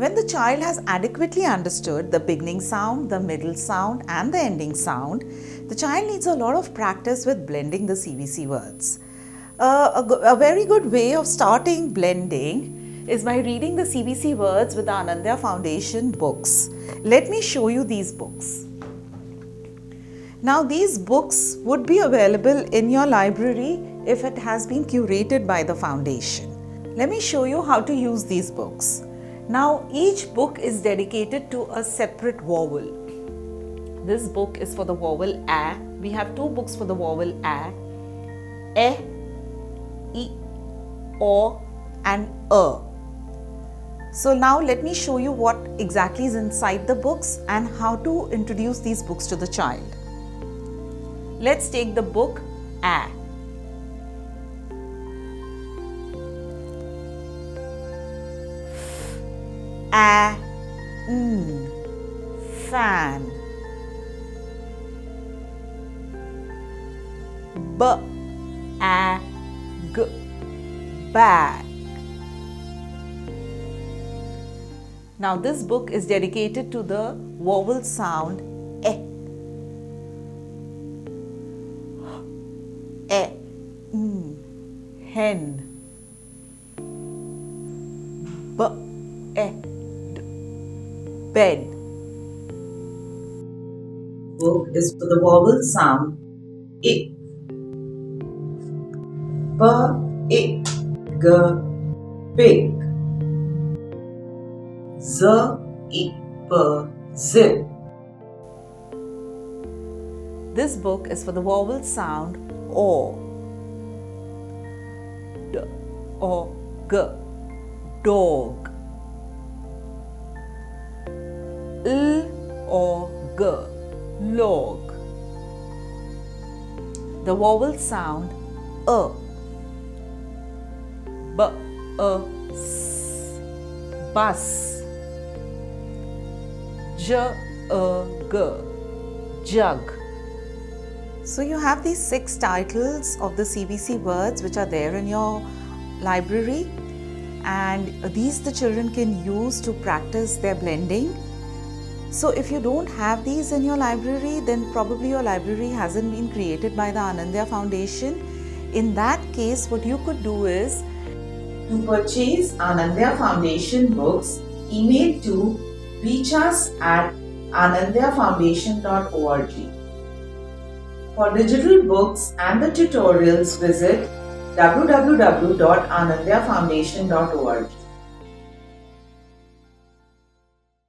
When the child has adequately understood the beginning sound, the middle sound and the ending sound, the child needs a lot of practice with blending the CVC words. A very good way of starting blending is by reading the CVC Words with the Anandaya Foundation books. Let me show you these books. Now these books would be available in your library if it has been curated by the foundation. Let me show you how to use these books. Now each book is dedicated to a separate vowel. This book is for the vowel A. We have two books for the vowel A. E, I, O and So now let me show you what exactly is inside the books and how to introduce these books to the child. Let's take the book A. A, fan. B, A, g, bag. Now this book is dedicated to the vowel sound E. Hen. Bed. Book is for the vowel sound I. I, g, big. Z, I, p, zip. This book is for the vowel sound O. D, O, g, dog. L, O, g, log. The vowel sound B, s, bus. J, g, jug. So you have these 6 titles of the CVC words which are there in your library, and these the children can use to practice their blending. So if you don't have these in your library, then probably your library hasn't been created by the Anandaya Foundation. In that case, what you could do is to purchase Anandaya Foundation books, email to reach us at anandayafoundation.org. For digital books and the tutorials, visit www.anandayafoundation.org.